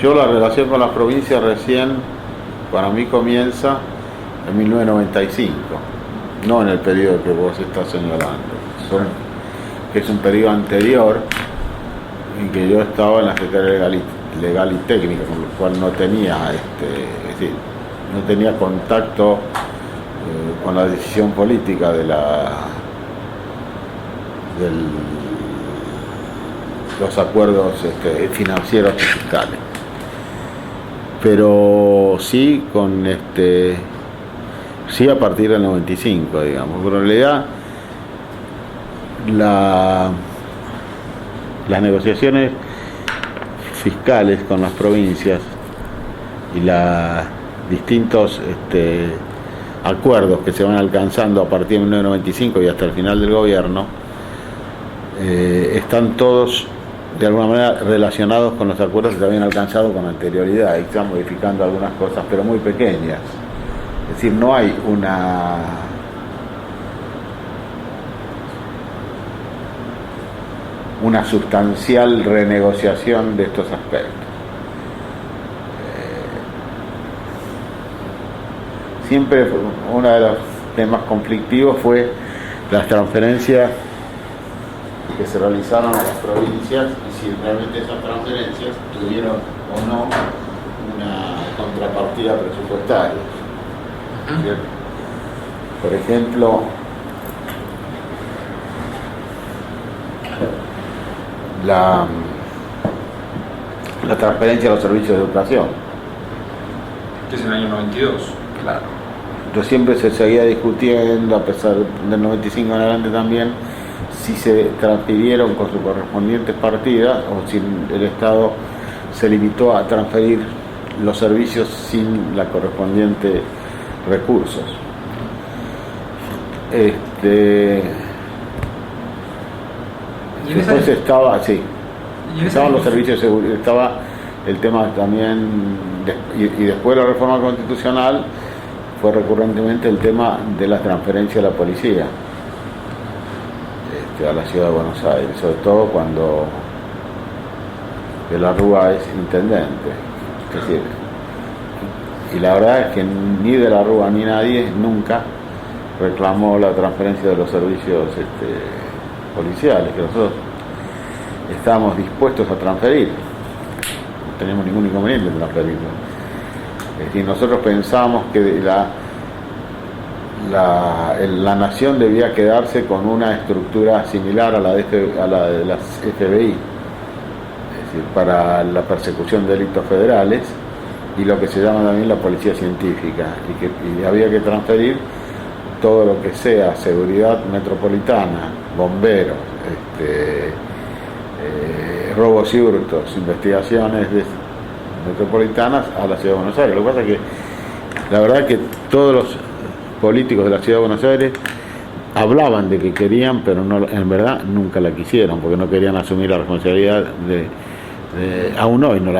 Yo la relación con las provincias recién, para mí comienza en 1995, no en el periodo que vos estás señalando, que es un periodo anterior en que yo estaba en la Secretaría Legal y Técnica, con lo cual no tenía, es decir, no tenía contacto con la decisión política de los acuerdos financieros y fiscales. Pero sí sí a partir del 95, digamos. Pero en realidad las negociaciones fiscales con las provincias y los distintos acuerdos que se van alcanzando a partir de 1995 y hasta el final del gobierno están todos de alguna manera relacionados con los acuerdos que se habían alcanzado con anterioridad y están modificando algunas cosas, pero muy pequeñas. Es decir, no hay una sustancial renegociación de estos aspectos. Siempre uno de los temas conflictivos fue las transferencias que se realizaron a las provincias y si realmente esas transferencias tuvieron o no una contrapartida presupuestaria. ¿Cierto? Por ejemplo, la transferencia a los servicios de educación. Que es en el año 92. Claro. Entonces siempre se seguía discutiendo, a pesar del 95 en adelante también, si se transfirieron con sus correspondientes partidas o si el Estado se limitó a transferir los servicios sin la correspondiente recursos. Después estaban los servicios de seguridad, estaba el tema también, y después de la reforma constitucional fue recurrentemente el tema de la transferencia de la policía a la ciudad de Buenos Aires, sobre todo cuando de la Rúa es intendente. Es decir, y la verdad es que ni de la Rúa ni nadie nunca reclamó la transferencia de los servicios policiales, que nosotros estábamos dispuestos a transferir, no tenemos ningún inconveniente en transferirlo. Es decir, nosotros pensábamos que la nación debía quedarse con una estructura similar a la de las FBI, es decir, para la persecución de delitos federales y lo que se llama también la policía científica, y había que transferir todo lo que sea seguridad metropolitana, bomberos, robos y hurtos, investigaciones metropolitanas a la ciudad de Buenos Aires. Lo que pasa es que la verdad es que todos los políticos de la ciudad de Buenos Aires hablaban de que querían, pero no, en verdad nunca la quisieron, porque no querían asumir la responsabilidad aún hoy no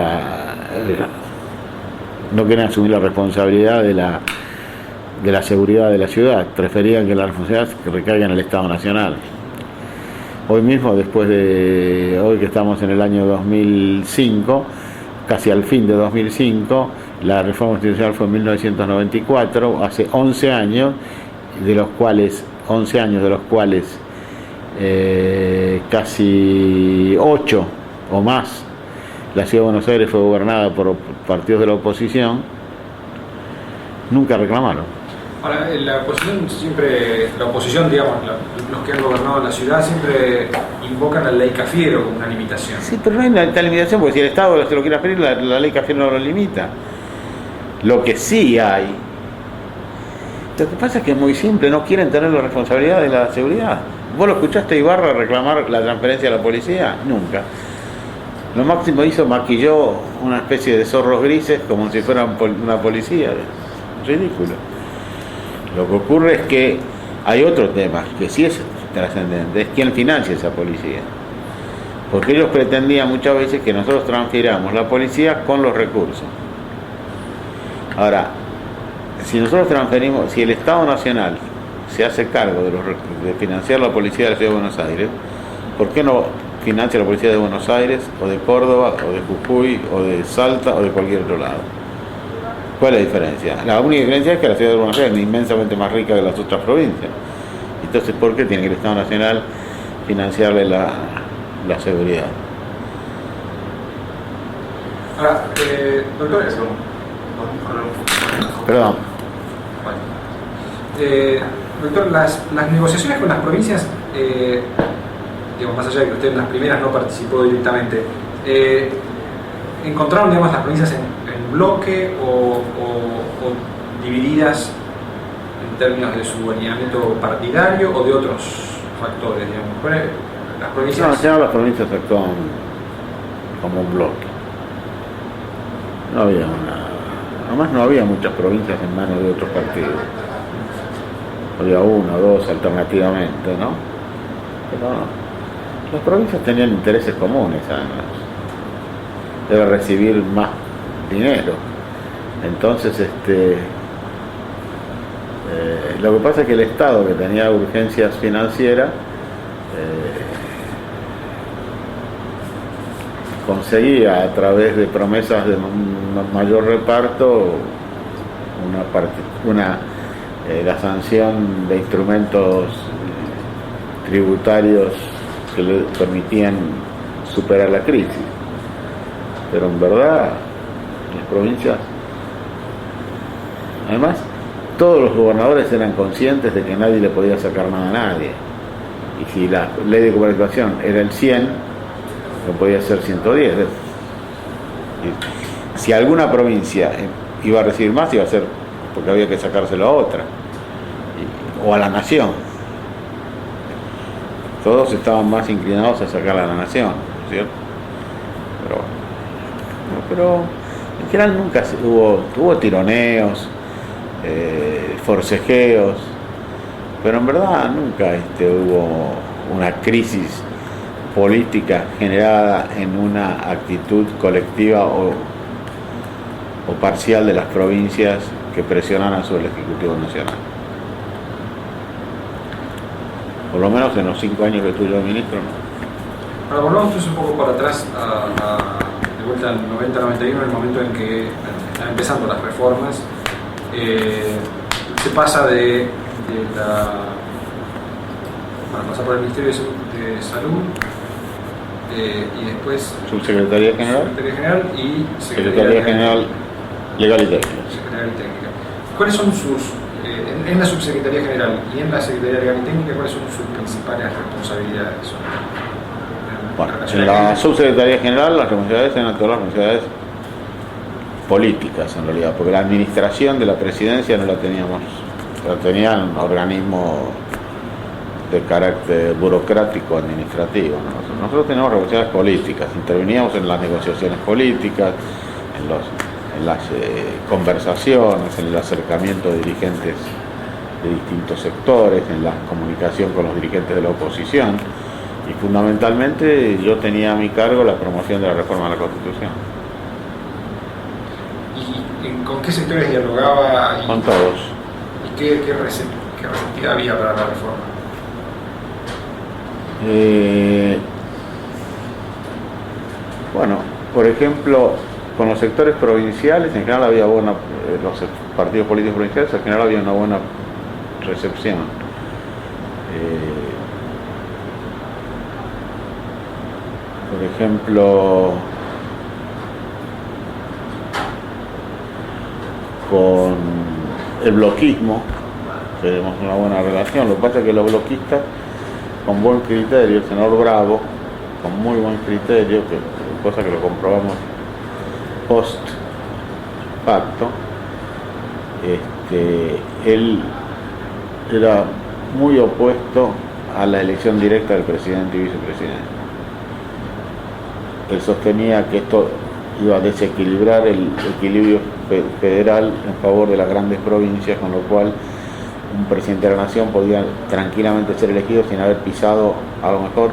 querían asumir la responsabilidad de la seguridad de la ciudad, preferían que la responsabilidad recaiga en el Estado Nacional. Hoy mismo, hoy que estamos en el año 2005, casi al fin de 2005, la reforma constitucional fue en 1994, hace 11 años, de los cuales casi 8 o más, la ciudad de Buenos Aires fue gobernada por partidos de la oposición, nunca reclamaron. Ahora, la oposición, digamos, los que han gobernado la ciudad siempre invocan a la ley Cafiero como una limitación. Sí, pero no hay una tal limitación, porque si el Estado se lo quiere pedir, la ley Cafiero no lo limita. Lo que sí hay, lo que pasa es que es muy simple, no quieren tener la responsabilidad de la seguridad. ¿Vos lo escuchaste a Ibarra reclamar la transferencia a la policía? Nunca. Lo máximo maquilló una especie de zorros grises como si fuera una policía. Ridículo. Lo que ocurre es que hay otro tema que sí es trascendente, es quién financia esa policía. Porque ellos pretendían muchas veces que nosotros transfiramos la policía con los recursos. Ahora, si nosotros transferimos, si el Estado Nacional se hace cargo de financiar la policía de la Ciudad de Buenos Aires, ¿por qué no financia la policía de Buenos Aires, o de Córdoba, o de Jujuy, o de Salta, o de cualquier otro lado. ¿Cuál es la diferencia? La única diferencia es que la ciudad de Buenos Aires es inmensamente más rica que las otras provincias. Entonces, ¿por qué tiene que el Estado Nacional financiarle la seguridad? Ahora, doctor, Perdón. doctor, las negociaciones con las provincias, digamos, más allá de que usted en las primeras no participó directamente, ¿encontraron, digamos, las provincias en bloque o divididas en términos de su alineamiento partidario o de otros factores, digamos? Las provincias... No, las provincias actúan como un bloque. No había además no había muchas provincias en manos de otros partidos. Había una o dos alternativamente, ¿no? Pero las provincias tenían intereses comunes, además. Debe recibir más dinero. Entonces, lo que pasa es que el Estado, que tenía urgencias financieras, conseguía a través de promesas de un mayor reparto la sanción de instrumentos tributarios que le permitían superar la crisis. Pero en verdad las provincias, además, todos los gobernadores eran conscientes de que nadie le podía sacar nada a nadie, y si la ley de cooperación era el 100, no podía ser 110. Si alguna provincia iba a recibir más, iba a ser porque había que sacárselo a otra o a la nación. Todos estaban más inclinados a sacar a la nación, ¿cierto? Pero en general nunca hubo tironeos, forcejeos, pero en verdad nunca hubo una crisis política generada en una actitud colectiva o parcial de las provincias que presionaran sobre el Ejecutivo Nacional. Por lo menos en los 5 años que estuve yo de ministro, no. Ahora volvamos entonces un poco para atrás, de vuelta al 90-91, en el momento en que están empezando las reformas. Se pasa de pasar por el Ministerio de Salud, y después Subsecretaría General y Secretaría General Legal y Técnica. Secretaría Técnica. ¿Cuáles son sus, en la Subsecretaría General y en la Secretaría Legal y Técnica, cuáles son sus principales responsabilidades? Bueno, en la Subsecretaría General las responsabilidades eran todas las responsabilidades políticas, en realidad, porque la administración de la presidencia no la teníamos, la tenían organismos de carácter burocrático administrativo, ¿no? Nosotros tenemos responsabilidades políticas, interveníamos en las negociaciones políticas, en las conversaciones, en el acercamiento de dirigentes de distintos sectores, en la comunicación con los dirigentes de la oposición, y fundamentalmente yo tenía a mi cargo la promoción de la reforma de la Constitución. ¿Y con qué sectores dialogaba? Con todos. ¿Y qué receptividad había para la reforma? Bueno, por ejemplo, con los sectores provinciales, en general había los partidos políticos provinciales, en general había una buena recepción. Por ejemplo, con el bloquismo tenemos una buena relación. Lo que pasa es que los bloquistas, con buen criterio, el senador Bravo, con muy buen criterio, cosa que lo comprobamos post pacto, él era muy opuesto a la elección directa del presidente y vicepresidente. Él sostenía que esto iba a desequilibrar el equilibrio federal en favor de las grandes provincias, con lo cual un presidente de la nación podía tranquilamente ser elegido sin haber pisado, a lo mejor,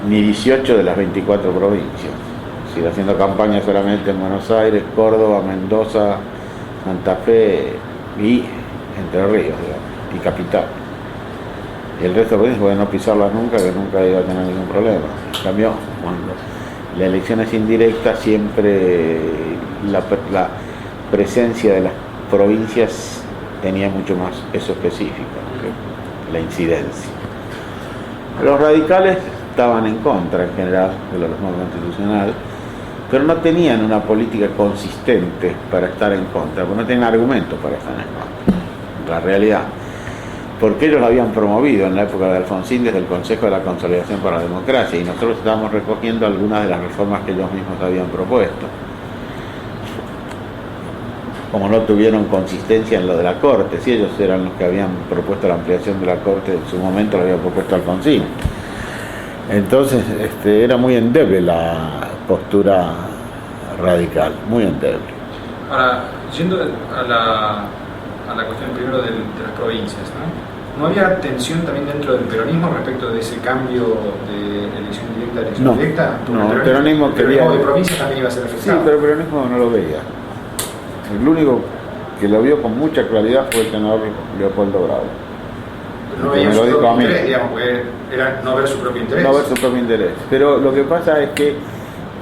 ni 18 de las 24 provincias, es decir, haciendo campaña solamente en Buenos Aires, Córdoba, Mendoza, Santa Fe y Entre Ríos, digamos, y Capital. Y el resto de provincias puede no pisarlas nunca, que nunca iba a tener ningún problema. En cambio, cuando la elección es indirecta, siempre la presencia de las provincias tenía mucho más peso específico, ¿no? La incidencia. Los radicales estaban en contra en general de la reforma constitucional, pero no tenían una política consistente para estar en contra, porque no tenían argumentos para estar en contra. La realidad, porque ellos lo habían promovido en la época de Alfonsín desde el Consejo de la Consolidación para la Democracia, y nosotros estábamos recogiendo algunas de las reformas que ellos mismos habían propuesto. Como no tuvieron consistencia en lo de la Corte, si ellos eran los que habían propuesto la ampliación de la Corte, en su momento lo había propuesto Alfonsín. Entonces era muy endeble la postura radical, muy endeble. Ahora, yendo a la cuestión primero de las provincias, ¿no había tensión también dentro del peronismo respecto de ese cambio de elección directa a elección directa? No, el peronismo quería... de provincias también iba a ser afectado. Sí, pero el peronismo no lo veía. El único que lo vio con mucha claridad fue el senador Leopoldo Bravo. No veía su propio interés, digamos, era no ver su propio interés. No ver su propio interés. Pero lo que pasa es que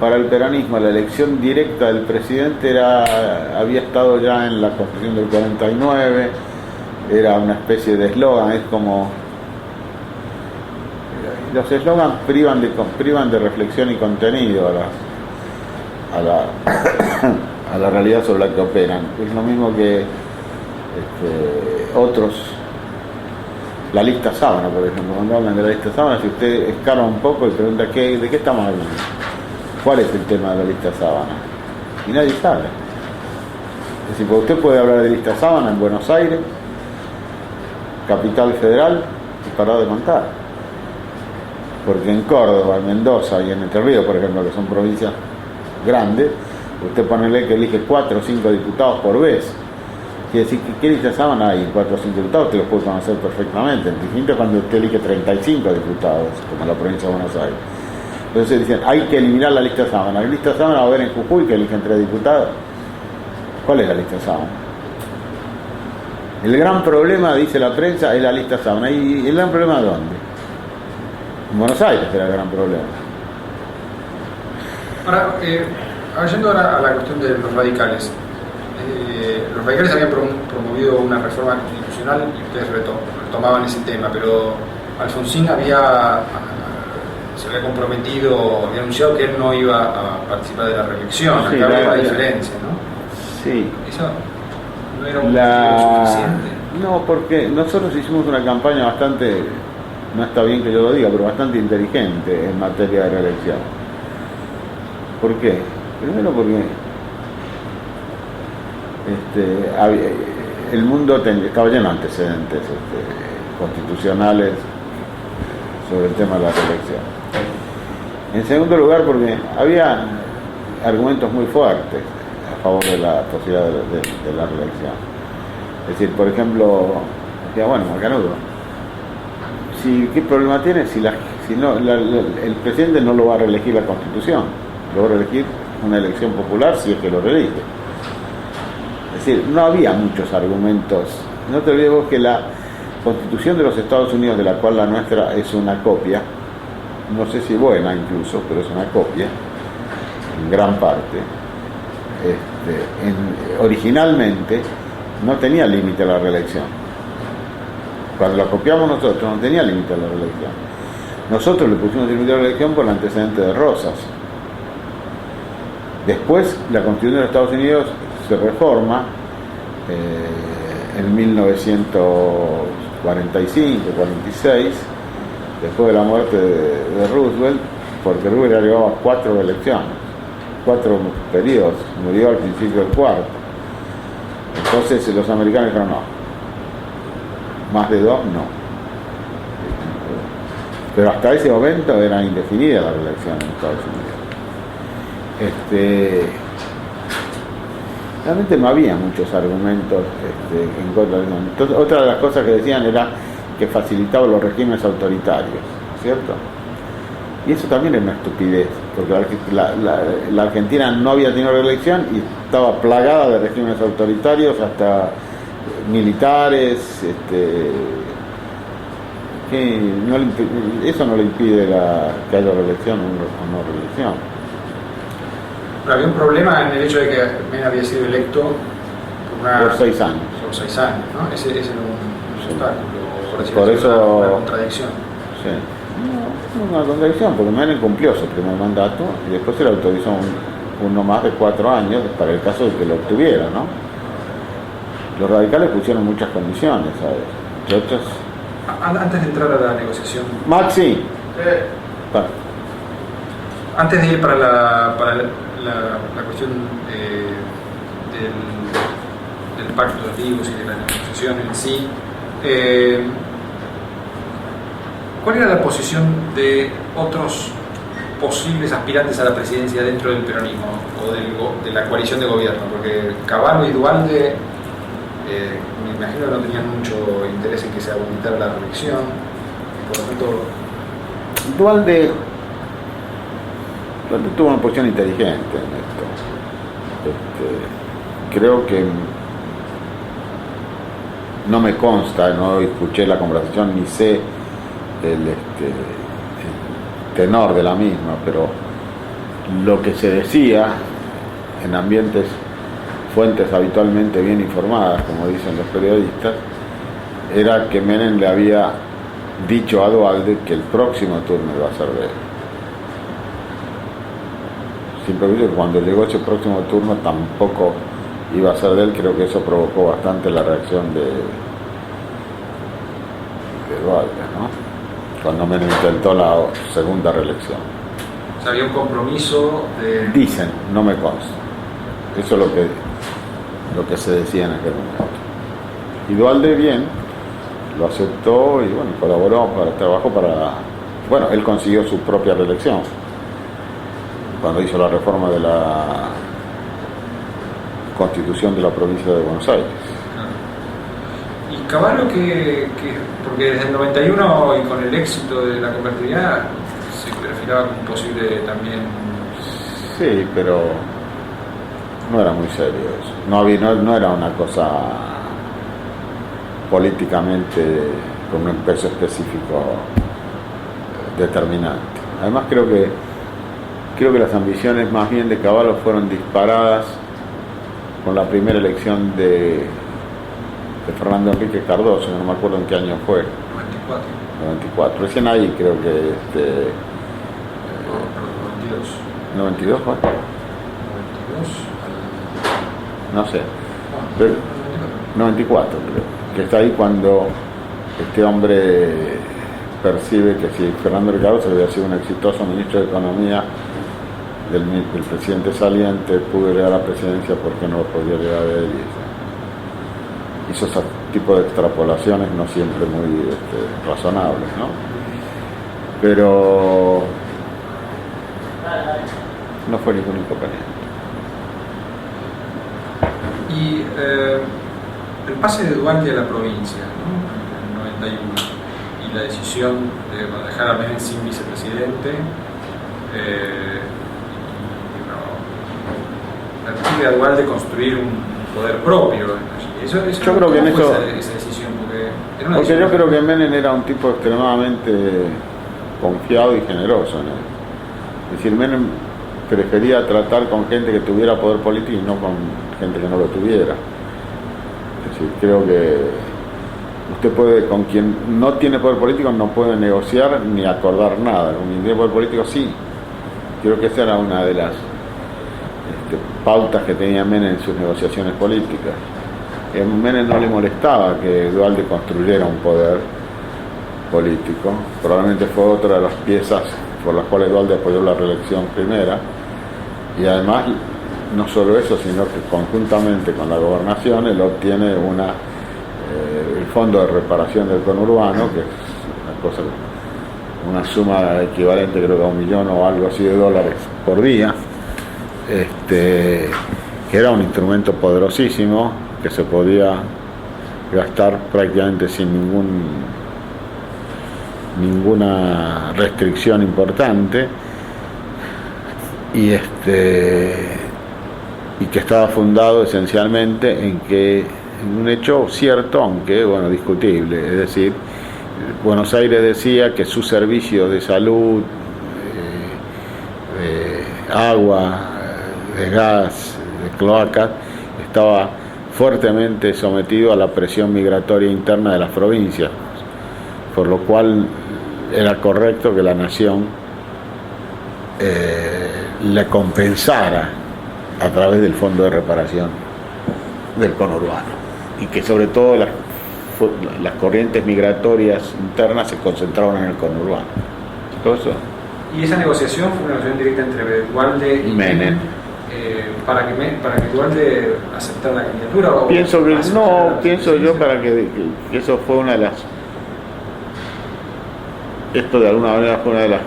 para el peronismo la elección directa del presidente había estado ya en la Constitución del 49, era una especie de eslogan, es como... Los eslogans privan de reflexión y contenido a la realidad sobre la que operan. Es lo mismo que otros... La lista sábana, por ejemplo, cuando hablan de la lista sábana, si usted escarba un poco y pregunta ¿de qué estamos hablando? ¿Cuál es el tema de la lista sábana? Y nadie sabe. Es decir, porque usted puede hablar de lista sábana en Buenos Aires, Capital Federal, y parar de contar. Porque en Córdoba, en Mendoza y en Entre Ríos, por ejemplo, que son provincias grandes, usted ponele que elige 4 o 5 diputados por vez. Quiere decir que ¿qué lista sábana hay? 4 o 5 diputados, usted los puede conocer perfectamente. Es distinto cuando usted elige 35 diputados, como en la provincia de Buenos Aires. Entonces dicen, hay que eliminar la lista sábana. La lista sábana va a haber en Jujuy que eligen 3 diputados. ¿Cuál es la lista sábana? El gran problema, dice la prensa, es la lista sábana. ¿Y el gran problema dónde? En Buenos Aires era el gran problema. Ahora, yendo ahora a la cuestión de los radicales. Los radicales habían promovido una reforma constitucional y ustedes retomaban ese tema, pero Alfonsín se había comprometido, había anunciado que él no iba a participar de la reelección. Sí, acá había una diferencia, ¿no? Sí. Eso no era un motivo suficiente. No, porque nosotros hicimos una campaña bastante, no está bien que yo lo diga, pero bastante inteligente en materia de reelección. ¿Por qué? Primero porque el mundo estaba lleno de antecedentes constitucionales sobre el tema de la reelección. En segundo lugar, porque había argumentos muy fuertes a favor de la posibilidad de la reelección. Es decir, por ejemplo, decía, bueno, Macanudo, ¿qué problema tiene si el presidente no lo va a reelegir la Constitución? Lo va a reelegir una elección popular si es que lo reelige. Es decir, no había muchos argumentos. No te olvides vos que la Constitución de los Estados Unidos, de la cual la nuestra es una copia, no sé si buena incluso, pero es una copia, en gran parte, originalmente no tenía límite a la reelección. Cuando la copiamos nosotros no tenía límite a la reelección. Nosotros le pusimos límite a la reelección por el antecedente de Rosas. Después la Constitución de los Estados Unidos se reforma en 1945-46, después de la muerte de Roosevelt, porque Roosevelt llevaba 4 elecciones, 4 periodos, murió al principio del 4º. Entonces los americanos dijeron no, más de 2 no. Pero hasta ese momento era indefinida la reelección en Estados Unidos. Realmente no había muchos argumentos en contra de eso. Entonces, otra de las cosas que decían era que facilitaba los regímenes autoritarios, ¿cierto? Y eso también es una estupidez, porque la Argentina no había tenido reelección y estaba plagada de regímenes autoritarios, hasta militares, eso no le impide que haya reelección o no reelección. Pero había un problema en el hecho de que Menem había sido electo por 6 años. Por 6 años, ¿no? Ese era un obstáculo, por eso, una contradicción. Sí. No, una contradicción, porque Menem cumplió su primer mandato y después se le autorizó uno más de 4 años para el caso de que lo obtuviera, ¿no? Los radicales pusieron muchas condiciones, ¿sabes? Entre otras... Antes de entrar a la negociación... Maxi. Antes de ir para la cuestión del pacto de Olivos y de la negociación en sí, ¿cuál era la posición de otros posibles aspirantes a la presidencia dentro del peronismo o de la coalición de gobierno? Porque Cavallo y Duhalde me imagino que no tenían mucho interés en que se habilitara la reelección, por lo tanto... Duhalde tuvo una posición inteligente en esto. Creo que no me consta, no escuché la conversación ni sé el tenor de la misma, pero lo que se decía en fuentes habitualmente bien informadas, como dicen los periodistas, era que Menem le había dicho a Duhalde que el próximo turno iba a ser de él. Simplemente que cuando llegó ese próximo turno tampoco iba a ser de él. Creo que eso provocó bastante la reacción de Duhalde, ¿no? Cuando Menem intentó la segunda reelección. O sea, había un compromiso de... Dicen, no me consta. Eso es lo que se decía en aquel momento. Y Duhalde bien, lo aceptó y bueno, colaboró bueno, él consiguió su propia reelección cuando hizo la reforma de la Constitución de la provincia de Buenos Aires. Y Cavallo porque desde el 91 y con el éxito de la convertibilidad se perfilaba como posible también... Sí, pero no era muy serio eso. No era una cosa políticamente con un peso específico determinante. Además creo que las ambiciones más bien de Cavallo fueron disparadas con la primera elección de Fernando Enrique Cardoso, no me acuerdo en qué año fue. 94. Recién ahí creo que 92 fue. 92 no sé. Pero, 94 creo. Que está ahí cuando este hombre percibe que si Fernando Cardoso había sido un exitoso ministro de Economía del presidente saliente, pudo llegar a la presidencia porque no podía llegar a él. Hizo ese tipo de extrapolaciones no siempre muy razonables, ¿no? Pero no fue ningún inconveniente. Y el pase de Duhalde a la provincia, ¿no? En el 91, y la decisión de dejar a Menem sin vicepresidente, permite a Duhalde construir un poder propio. Yo creo que en eso... esa decisión? Porque yo creo que Menem era un tipo extremadamente confiado y generoso en él. Es decir, Menem prefería tratar con gente que tuviera poder político y no con gente que no lo tuviera. Es decir, creo que usted puede, con quien no tiene poder político no puede negociar ni acordar nada. Con quien tiene poder político sí. Creo que esa era una de las pautas que tenía Menem en sus negociaciones políticas. A Menem no le molestaba que Duhalde construyera un poder político. Probablemente fue otra de las piezas por las cuales Duhalde apoyó la reelección primera. Y además, no solo eso, sino que conjuntamente con la gobernación él obtiene el fondo de reparación del conurbano, que es una suma equivalente creo que a $1 millón o algo así de dólares por día, que era un instrumento poderosísimo que se podía gastar prácticamente sin ninguna restricción importante y que estaba fundado esencialmente en un hecho cierto, aunque bueno, discutible, es decir, Buenos Aires decía que su servicio de salud, de agua, de gas, de cloacas, estaba fuertemente sometido a la presión migratoria interna de las provincias, por lo cual era correcto que la nación le compensara a través del Fondo de Reparación del conurbano, y que sobre todo las corrientes migratorias internas se concentraban en el conurbano. ¿Todo eso? Y esa negociación fue una negociación directa entre Duhalde y Menem. Para que Duhalde aceptara la candidatura. ¿O Pienso que no, pienso yo sí. para que eso fue una de las, esto de alguna manera fue una de las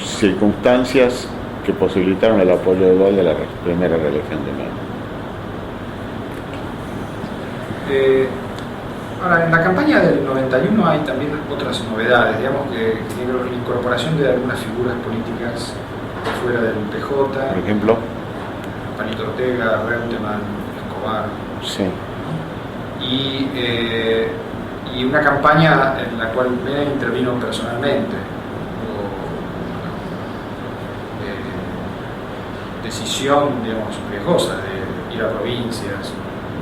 circunstancias que posibilitaron el apoyo de Duhalde a la primera reelección de Menem. Ahora, en la campaña del 91 hay también otras novedades, digamos que tiene la incorporación de algunas figuras políticas fuera del PJ, Por ejemplo, Palito Ortega, Reutemann, Escobar, sí. y una campaña en la cual Menem intervino personalmente. Decisión, digamos, riesgosa de ir a provincias,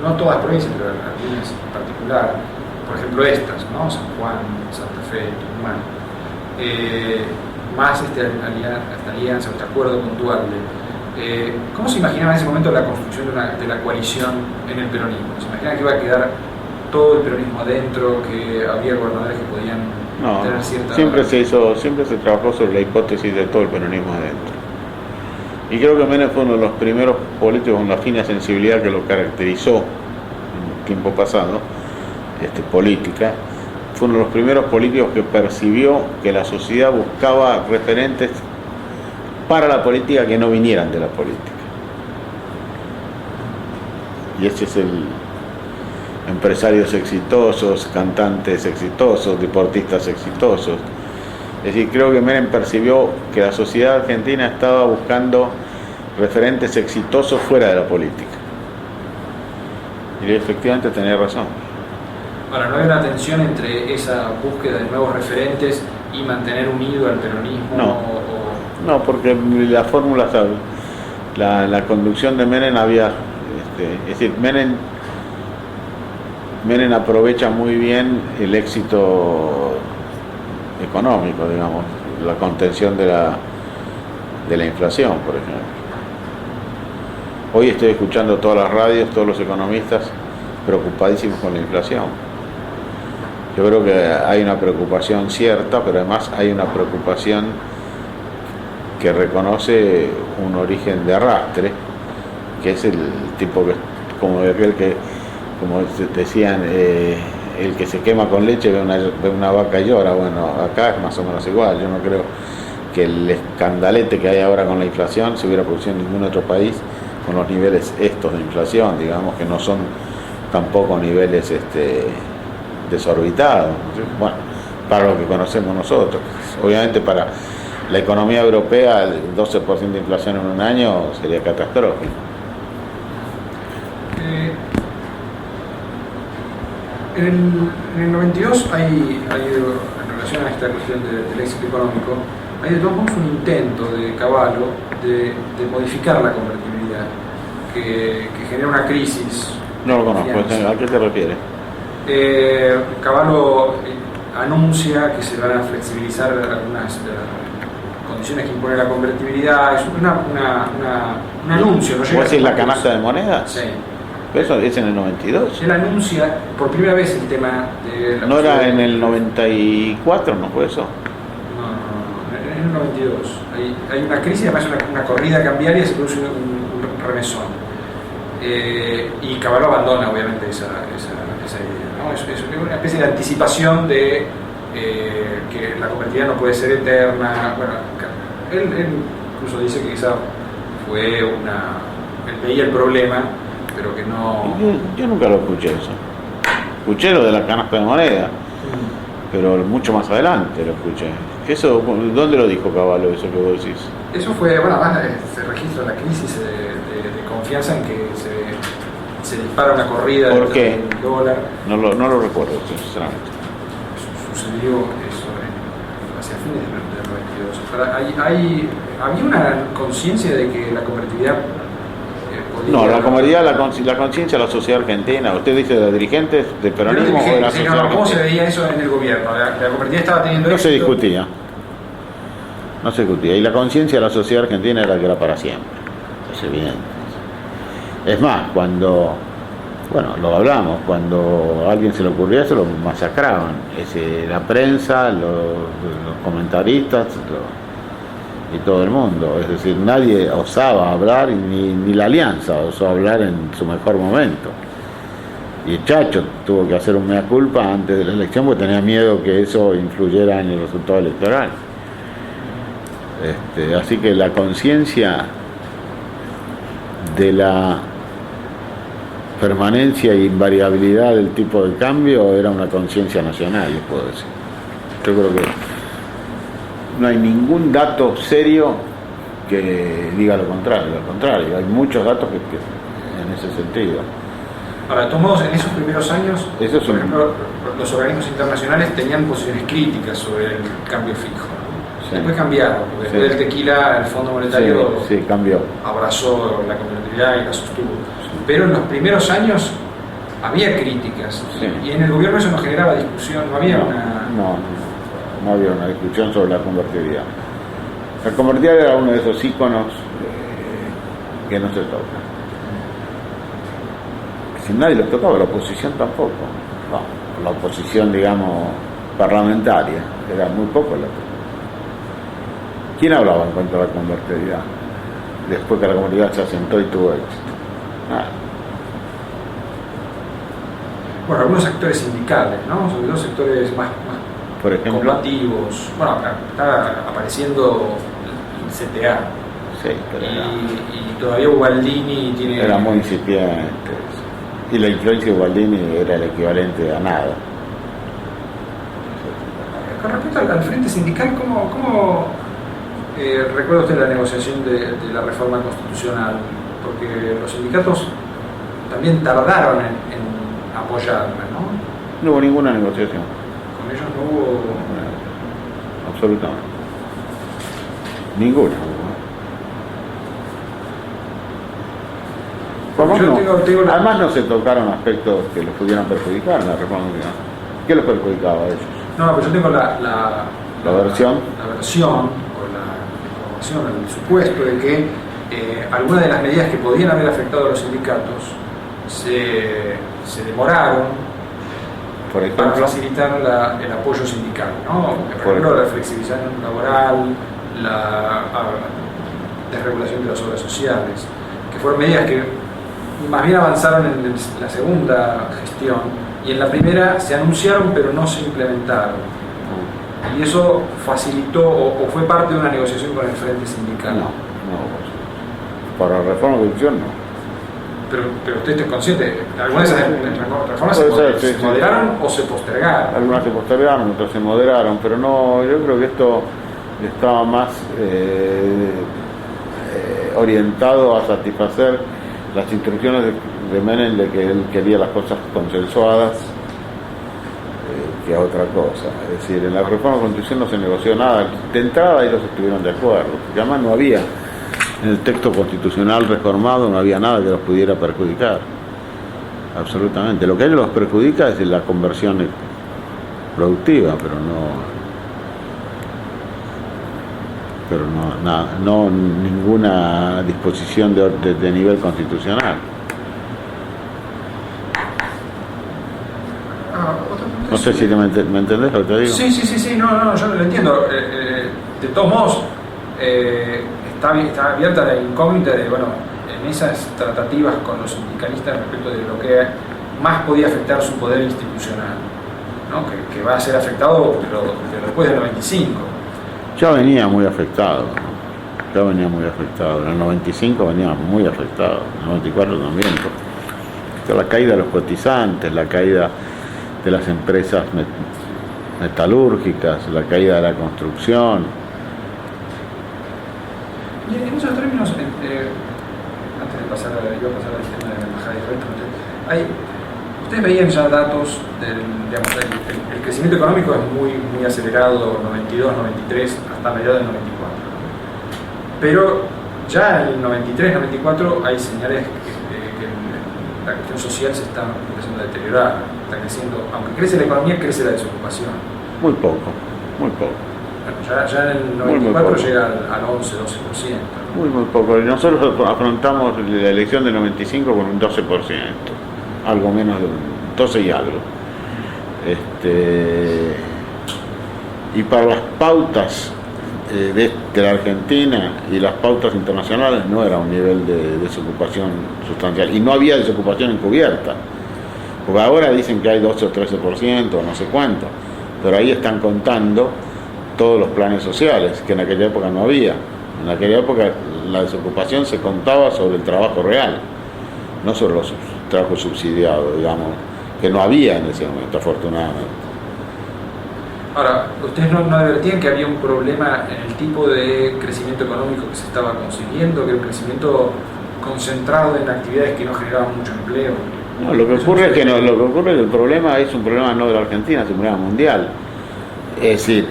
no todas las provincias, pero algunas en particular, por ejemplo estas, ¿no? San Juan, Santa Fe, Tucumán, más esta alianza, este acuerdo con Duhalde. ¿Cómo se imaginaba en ese momento la construcción de la coalición en el peronismo? ¿Se imaginaba que iba a quedar todo el peronismo adentro, que había gobernadores que podían tener cierta... Siempre se trabajó sobre la hipótesis de todo el peronismo adentro. Y creo que Menem fue uno de los primeros políticos con la fina sensibilidad que lo caracterizó en el tiempo pasado, política. Fue uno de los primeros políticos que percibió que la sociedad buscaba referentes para la política que no vinieran de la política. Y ese es el empresarios exitosos, cantantes exitosos, deportistas exitosos. Es decir, creo que Menem percibió que la sociedad argentina estaba buscando referentes exitosos fuera de la política. Y efectivamente tenía razón. Ahora, ¿no hay una tensión entre esa búsqueda de nuevos referentes y mantener unido al peronismo? No, porque la fórmula, la conducción de Menem había... es decir, Menem aprovecha muy bien el éxito económico, digamos, la contención de la inflación, por ejemplo. Hoy estoy escuchando todas las radios, todos los economistas preocupadísimos con la inflación. Yo creo que hay una preocupación cierta, pero además hay una preocupación que reconoce un origen de arrastre, que es el tipo que, como aquel que, como decían, el que se quema con leche ve una vaca y llora. Bueno, acá es más o menos igual. Yo no creo que el escandalete que hay ahora con la inflación se hubiera producido en ningún otro país con los niveles estos de inflación, digamos, que no son tampoco niveles desorbitados. Bueno, para lo que conocemos nosotros. Obviamente para la economía europea el 12% de inflación en un año sería catastrófico. En el 92 hay en relación a esta cuestión del éxito económico, hay de todos modos un intento de Cavallo de modificar la convertibilidad, que genera una crisis. No lo conozco, ¿a qué te refieres? Cavallo anuncia que se van a flexibilizar algunas de las condiciones que impone la convertibilidad. Es un anuncio. ¿Vos decís la canasta de monedas? Sí. Eso es en el 92. Él anuncia por primera vez el tema de la... ¿No era en el 94, no fue eso? No, en el 92. Hay una crisis, además una corrida cambiaria y se produce un remesón. Y Cavallo abandona obviamente esa idea, ¿no? Es una especie de anticipación de que la convertibilidad no puede ser eterna. Bueno, él incluso dice que esa fue él veía el problema, pero que no... Yo nunca lo escuché eso. Escuché lo de la canasta de moneda, pero mucho más adelante lo escuché. Eso, ¿dónde lo dijo Cavallo, eso que vos decís? Eso fue, bueno, además se registra la crisis de confianza en que se dispara una corrida ¿Por qué? del dólar. No lo recuerdo, sinceramente. Sucedió eso hacia fines del 92. Había una conciencia de que la convertibilidad podía... No, la convertibilidad, la conciencia de la sociedad argentina. ¿Usted dice de dirigentes del peronismo o de la sociedad argentina? ¿Cómo se veía eso en el gobierno? La convertibilidad estaba teniendo No se éxito. discutía. No se discutía. Y la conciencia de la sociedad argentina era que era para siempre. Es evidente. Es más, lo hablamos, cuando a alguien se le ocurría eso, lo masacraban. La prensa, los comentaristas y todo el mundo. Es decir, nadie osaba hablar, ni la Alianza osó hablar en su mejor momento. Y Chacho tuvo que hacer un mea culpa antes de la elección porque tenía miedo que eso influyera en el resultado electoral. Así que la conciencia de la permanencia e invariabilidad del tipo de cambio era una conciencia nacional, les puedo decir. Yo creo que no hay ningún dato serio que diga lo contrario. Al contrario, hay muchos datos que en ese sentido. Ahora, de todos modos, en esos primeros años, Eso es por ejemplo, los organismos internacionales tenían posiciones críticas sobre el cambio fijo, ¿no? Sí. Después cambiaron, porque después del tequila el Fondo Monetario sí, cambió. abrazó la convertibilidad y la sostuvo. Pero en los primeros años había críticas, Sí. y en el gobierno eso no generaba discusión, no había una... No había una discusión sobre la convertibilidad. La convertibilidad era uno de esos íconos que no se toca. Si nadie los tocaba, la oposición tampoco. No, la oposición, digamos, parlamentaria, era muy poco la tocaba. ¿Quién hablaba en contra de la convertibilidad? Después que la convertibilidad se asentó y tuvo éxito. Nada. Bueno, algunos sectores sindicales, ¿no? Sobre todo sectores más Por ejemplo, combativos. Bueno, está apareciendo el CTA. sí, pero Y todavía Ubaldini tiene... era muy incipiente. Y la influencia de Ubaldini era el equivalente a nada. Con respecto al frente sindical, ¿cómo recuerda usted la negociación de la reforma constitucional? Porque los sindicatos también tardaron en apoyarla, ¿no? No hubo ninguna negociación. Con ellos no hubo... Absolutamente. Ninguna. Además no se tocaron aspectos que los pudieran perjudicar en la reforma constitucional. ¿Qué los perjudicaba a ellos? No, pero yo tengo la versión. La versión o la información, el supuesto de que algunas de las medidas que podían haber afectado a los sindicatos se demoraron por ejemplo, para facilitar el apoyo sindical, ¿no? Por ejemplo, la flexibilización laboral, la desregulación de las obras sociales, que fueron medidas que más bien avanzaron en la segunda gestión, y en la primera se anunciaron pero no se implementaron. Y eso facilitó o fue parte de una negociación con el Frente Sindical. No. Para la reforma constitucional no. Pero usted es consciente, algunas de esas reformas se moderaron o se postergaron. Algunas se postergaron, otras se moderaron, pero no, yo creo que esto estaba más orientado a satisfacer las instrucciones de Menem, de que él quería las cosas consensuadas, que a otra cosa. Es decir, en la reforma constitucional no se negoció nada. De entrada ellos estuvieron de acuerdo, porque además no había, en el texto constitucional reformado no había nada que los pudiera perjudicar. Absolutamente. Lo que a ellos los perjudica es la conversión productiva, no ninguna disposición de nivel constitucional. No sé si me entendés lo que te digo. Sí, no, yo lo entiendo. De todos modos, está abierta la incógnita de, bueno, en esas tratativas con los sindicalistas respecto de lo que más podía afectar su poder institucional, ¿no? Que va a ser afectado, pero después del 95. Ya venía muy afectado. En el 95 venía muy afectado, en el 94 también. La caída de los cotizantes, la caída de las empresas metalúrgicas, la caída de la construcción. Y en esos términos, antes de pasar al tema de la embajada diferentes ustedes veían ya datos el crecimiento económico es muy acelerado, 92, 93, hasta mediados del 94. Pero ya en el 93, 94 hay señales que la cuestión social se está empezando a deteriorar, está creciendo, aunque crece la economía, crece la desocupación. Muy poco, muy poco. Bueno, ya en el 94 muy llega al 11, 12%. Muy poco. Nosotros afrontamos la elección del 95 con un 12%, algo menos de un 12 y algo. Y para las pautas de la Argentina y las pautas internacionales no era un nivel de desocupación sustancial, y no había desocupación encubierta, porque ahora dicen que hay 12 o 13%, no sé cuánto, pero ahí están contando todos los planes sociales, que en aquella época no había. En aquella época la desocupación se contaba sobre el trabajo real, no sobre los trabajos subsidiados, digamos, que no había en ese momento, afortunadamente. Ahora, ¿ustedes no advertían que había un problema en el tipo de crecimiento económico que se estaba consiguiendo, que era un crecimiento concentrado en actividades que no generaban mucho empleo? No, lo que ocurre es que el problema es un problema no de la Argentina, es un problema mundial. Es decir,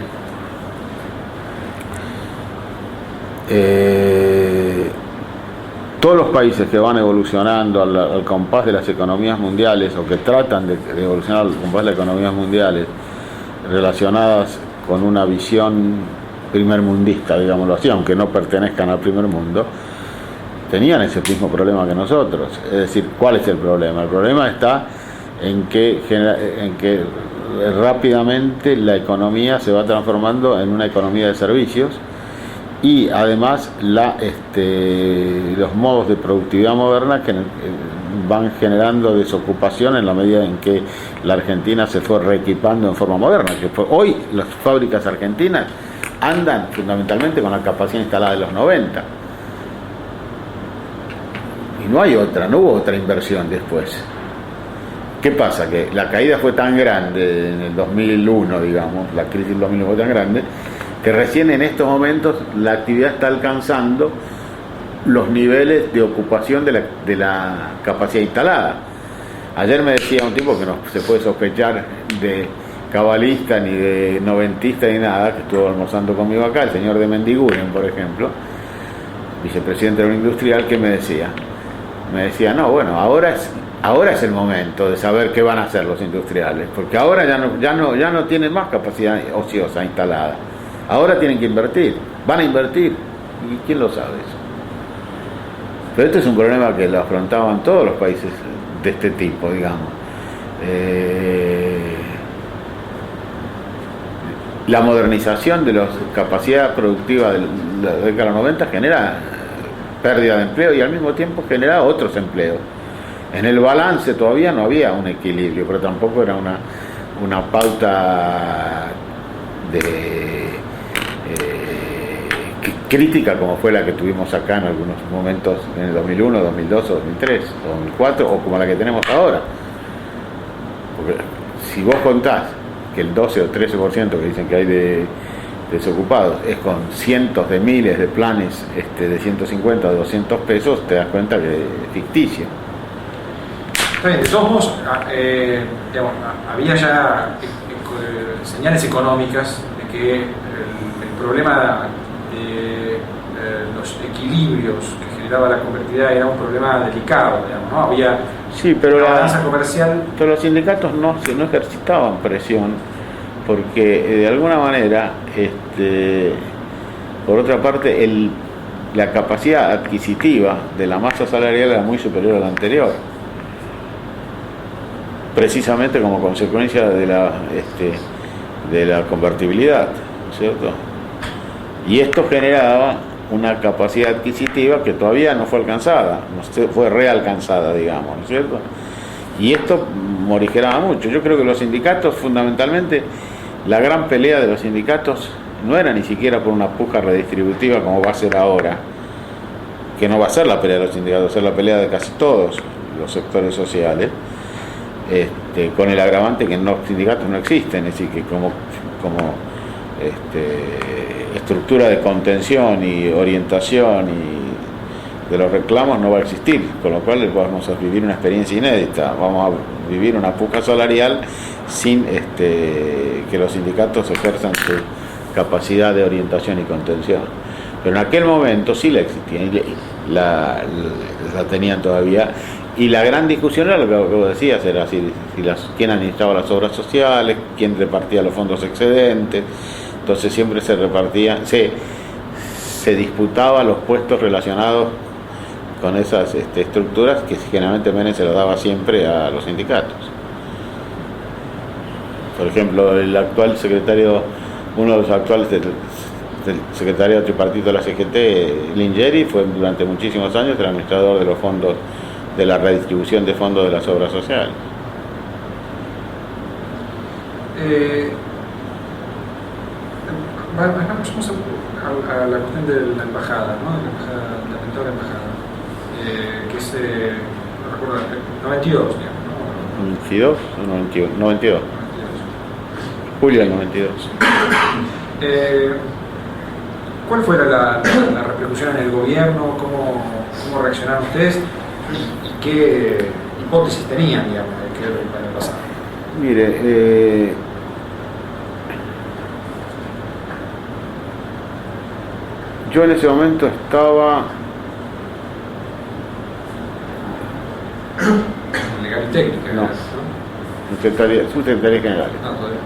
todos los países que van evolucionando al compás de las economías mundiales, o que tratan de evolucionar al compás de las economías mundiales relacionadas con una visión primermundista, digámoslo así, aunque no pertenezcan al primer mundo, tenían ese mismo problema que nosotros. Es decir, ¿cuál es el problema? El problema está en que rápidamente la economía se va transformando en una economía de servicios, y además los modos de productividad moderna que van generando desocupación en la medida en que la Argentina se fue reequipando en forma moderna. Hoy las fábricas argentinas andan fundamentalmente con la capacidad instalada de los 90. Y no hubo otra inversión después. ¿Qué pasa? Que la caída fue tan grande en el 2001, digamos, la crisis del 2001 fue tan grande, que recién en estos momentos la actividad está alcanzando los niveles de ocupación de la capacidad instalada. Ayer me decía un tipo que no se puede sospechar de cabalista, ni de noventista, ni nada, que estuvo almorzando conmigo acá, el señor de Mendiguren, por ejemplo, vicepresidente de la Industrial, que me decía, no, bueno, ahora es el momento de saber qué van a hacer los industriales, porque ahora ya no tienen más capacidad ociosa instalada. Ahora tienen que invertir, van a invertir, y quién lo sabe eso. Pero este es un problema que lo afrontaban todos los países de este tipo, digamos. La modernización de la capacidad productiva de la década de los 90 genera pérdida de empleo y al mismo tiempo genera otros empleos. En el balance todavía no había un equilibrio, pero tampoco era una pauta crítica como fue la que tuvimos acá en algunos momentos en el 2001, 2002, 2003, 2004, o como la que tenemos ahora. Porque si vos contás que el 12 o 13% que dicen que hay de desocupados es con cientos de miles de planes de 150 o 200 pesos, te das cuenta que es ficticio. De todos modos, había ya señales económicas de que el problema de los equilibrios que generaba la convertibilidad era un problema delicado, digamos, ¿no? Había pero una balanza comercial. Pero los sindicatos no ejercitaban presión, porque de alguna manera, por otra parte, la capacidad adquisitiva de la masa salarial era muy superior a la anterior, precisamente como consecuencia de la convertibilidad, ¿cierto? Y esto generaba una capacidad adquisitiva que todavía no fue alcanzada, no fue realcanzada, digamos, ¿no es cierto? Y esto morigeraba mucho. Yo creo que los sindicatos, fundamentalmente, la gran pelea de los sindicatos no era ni siquiera por una puja redistributiva como va a ser ahora, que no va a ser la pelea de los sindicatos, va a ser la pelea de casi todos los sectores sociales, con el agravante que los sindicatos no existen, es decir, que como estructura de contención y orientación de los reclamos no va a existir, con lo cual vamos a vivir una experiencia inédita, vamos a vivir una puja salarial sin que los sindicatos ejerzan su capacidad de orientación y contención. Pero en aquel momento sí la existía, la tenían todavía, y la gran discusión era lo que vos decías, era quién administraba las obras sociales, quién repartía los fondos excedentes. Entonces siempre se repartía, se disputaba los puestos relacionados con esas estructuras, que generalmente Menem se lo daba siempre a los sindicatos. Por ejemplo, el actual secretario, uno de los actuales del secretario tripartito de la CGT, Lingeri, fue durante muchísimos años el administrador de los fondos, de la redistribución de fondos de las obras sociales. Vamos a la cuestión de la embajada, ¿no? La pintora embajada, que es, no recuerdo, 92, digamos, ¿no? 92 o 91, 92. Julio del 92. ¿Cuál fue la repercusión en el gobierno? ¿Cómo reaccionaron ustedes? ¿Y qué hipótesis tenían, digamos, de qué iba a pasar? Mire, yo en ese momento estaba legal y técnica, no, subsecretaría general. No, todavía.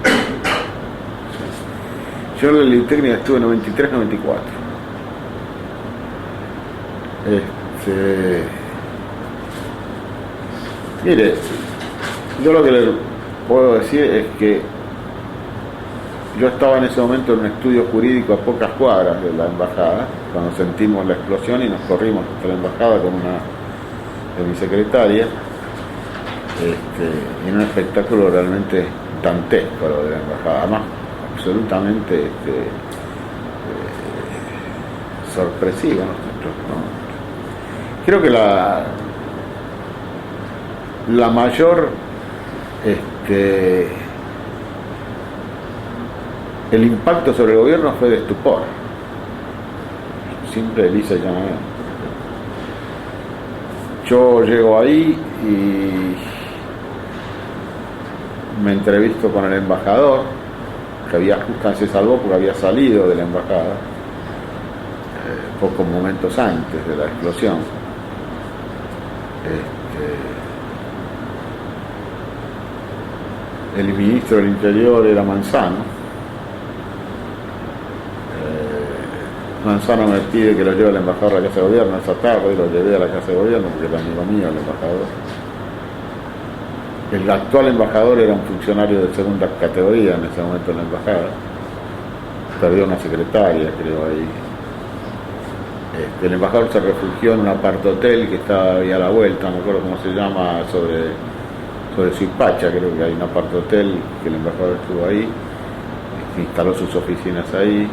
Yo en la ley técnica estuve en 93-94. Mire, yo lo que le puedo decir es que yo estaba en ese momento en un estudio jurídico a pocas cuadras de la embajada, cuando sentimos la explosión y nos corrimos hasta la embajada con una de mi secretaria, en un espectáculo realmente dantesco lo de la embajada, además absolutamente sorpresivo, ¿no? Creo que la mayor el impacto sobre el gobierno fue de estupor, simple, lisa y llanamente. Yo llego ahí y me entrevisto con el embajador, que se salvó porque había salido de la embajada pocos momentos antes de la explosión. El ministro del Interior era Manzano. Manzano me pide que lo lleve al embajador a la Casa de Gobierno esa tarde, y lo llevé a la Casa de Gobierno porque era amigo mío el embajador. El actual embajador era un funcionario de segunda categoría en ese momento en la embajada. Perdió una secretaria, creo, ahí. El embajador se refugió en un apart-hotel que estaba ahí a la vuelta, no me acuerdo cómo se llama, sobre Suipacha, creo que hay un apart-hotel que el embajador estuvo ahí, instaló sus oficinas ahí.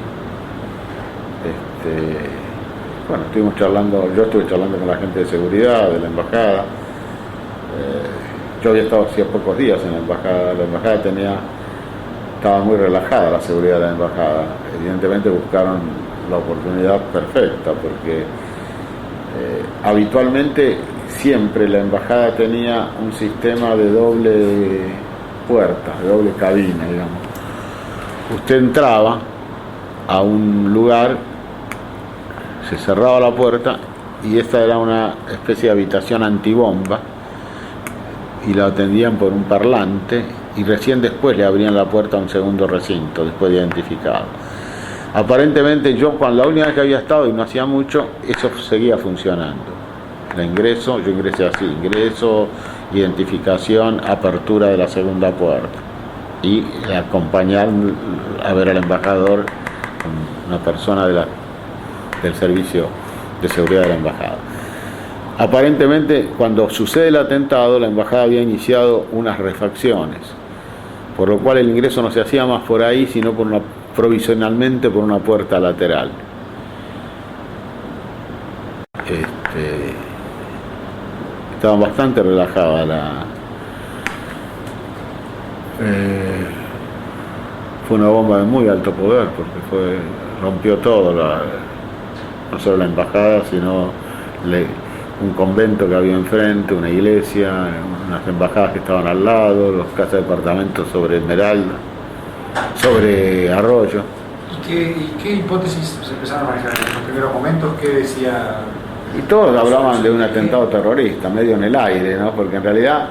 Bueno, estuvimos charlando, yo estuve charlando con la gente de seguridad de la embajada. Yo había estado hacía pocos días en la embajada estaba muy relajada la seguridad de la embajada. Evidentemente buscaron la oportunidad perfecta porque habitualmente siempre la embajada tenía un sistema de doble puerta, de doble cabina, digamos. Usted entraba a un lugar, se cerraba la puerta y esta era una especie de habitación antibomba y la atendían por un parlante y recién después le abrían la puerta a un segundo recinto, después de identificado. Aparentemente yo cuando la última vez que había estado y no hacía mucho, eso seguía funcionando. Yo ingresé así, identificación, apertura de la segunda puerta y acompañar a ver al embajador, una persona del servicio de seguridad de la embajada. Aparentemente, cuando sucede el atentado, la embajada había iniciado unas refacciones, por lo cual el ingreso no se hacía más por ahí, sino provisionalmente por una puerta lateral. Estaba bastante relajada fue una bomba de muy alto poder porque rompió todo, no solo la embajada, sino un convento que había enfrente, una iglesia, unas embajadas que estaban al lado, los casas de departamentos sobre Esmeralda, sobre Arroyo. ¿Y qué hipótesis se empezaron a manejar en los primeros momentos? ¿Qué decía? Y todos hablaban de un atentado terrorista, medio en el aire, ¿no? Porque en realidad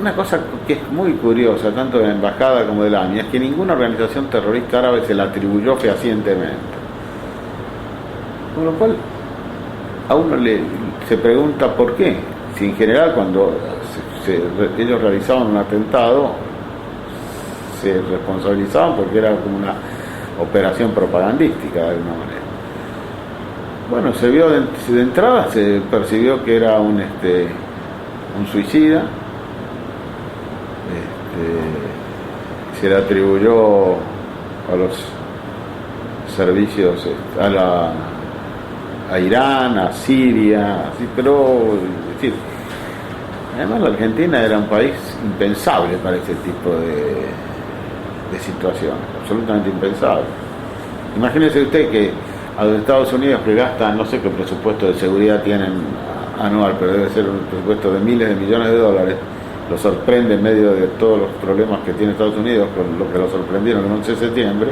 una cosa que es muy curiosa, tanto de la embajada como de la AMI, es que ninguna organización terrorista árabe se la atribuyó fehacientemente. Con lo cual, a uno se pregunta por qué. Si en general cuando ellos realizaban un atentado, se responsabilizaban porque era como una operación propagandística de alguna manera. Bueno, se vio de entrada, se percibió que era un suicida. Se le atribuyó a los servicios a Irán, a Siria, así, pero es decir, además la Argentina era un país impensable para ese tipo de situaciones, absolutamente impensable. Imagínese usted que a los Estados Unidos, que gastan, no sé qué presupuesto de seguridad tienen anual, pero debe ser un presupuesto de miles de millones de dólares, lo sorprende en medio de todos los problemas que tiene Estados Unidos, con lo que lo sorprendieron el 11 de septiembre.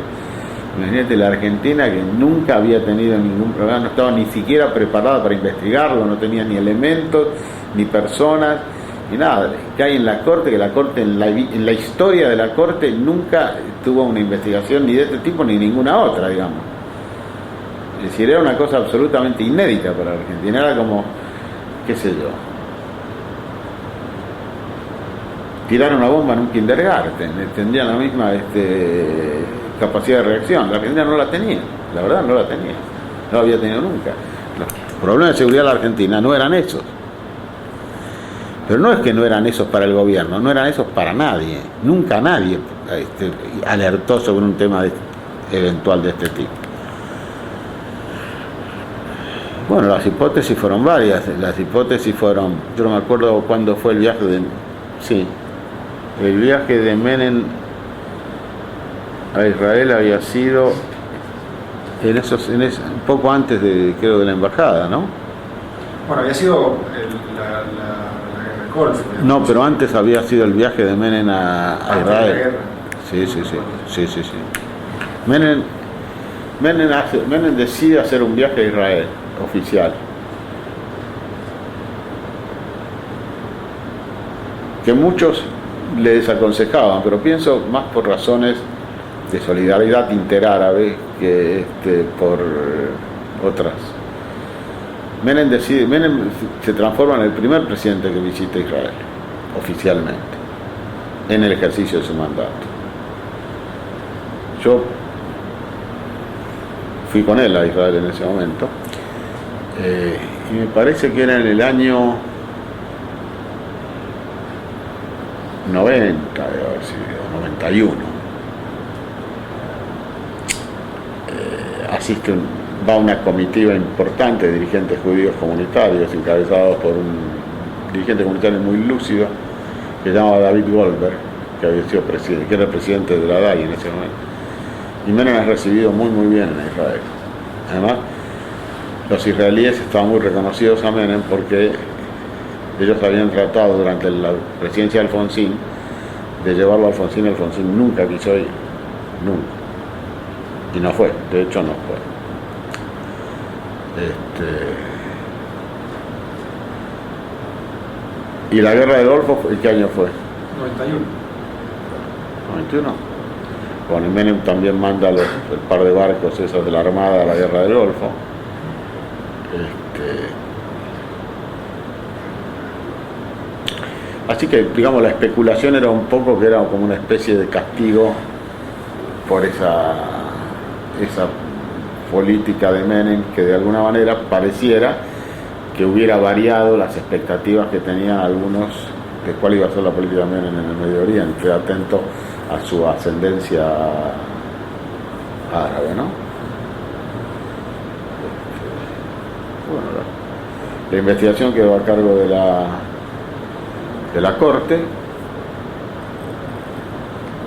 Imagínate la Argentina, que nunca había tenido ningún problema, no estaba ni siquiera preparada para investigarlo, no tenía ni elementos, ni personas, ni nada. Que hay en la Corte, que la Corte, en la historia de la Corte, nunca tuvo una investigación ni de este tipo ni ninguna otra, digamos. Es decir, era una cosa absolutamente inédita para la Argentina, era como, qué sé yo, tirar una bomba en un kindergarten, tendrían la misma capacidad de reacción. La Argentina no la tenía, la verdad no la tenía, no la había tenido nunca. Los problemas de seguridad de la Argentina no eran esos, pero no es que no eran esos para el gobierno, no eran esos para nadie, nunca nadie alertó sobre un tema eventual de este tipo. Bueno, las hipótesis fueron varias, yo no me acuerdo cuándo fue el viaje el viaje de Menem a Israel había sido un poco antes creo de la embajada, ¿no? Bueno, había sido la guerra del Golfo. No, pero antes había sido el viaje de Menem a Israel. Sí. Menem decide hacer un viaje a Israel oficial, que muchos le desaconsejaban, pero pienso más por razones de solidaridad interárabe que por otras. Menem se transforma en el primer presidente que visita Israel oficialmente en el ejercicio de su mandato. Yo fui con él a Israel en ese momento, y me parece que era en el año 90, debe haber sido 91. Va una comitiva importante de dirigentes judíos comunitarios, encabezados por un dirigente comunitario muy lúcido que se llamaba David Goldberg, que había sido presidente, que era el presidente de la DAI en ese momento. Y Menem es recibido muy bien en Israel. Además, los israelíes estaban muy reconocidos a Menem porque ellos habían tratado durante la presidencia de Alfonsín de llevarlo a Alfonsín. Alfonsín nunca quiso ir, nunca, y no fue, de hecho no fue. ¿Y la guerra del Golfo qué año fue? 91. ¿91? Bueno, Menem también manda el par de barcos esos de la Armada a la guerra del Golfo. Así que, digamos, la especulación era un poco que era como una especie de castigo por esa política de Menem, que de alguna manera pareciera que hubiera variado las expectativas que tenían algunos de cuál iba a ser la política de Menem en el Medio Oriente, atento a su ascendencia árabe, ¿no? Bueno, la investigación quedó a cargo de la Corte,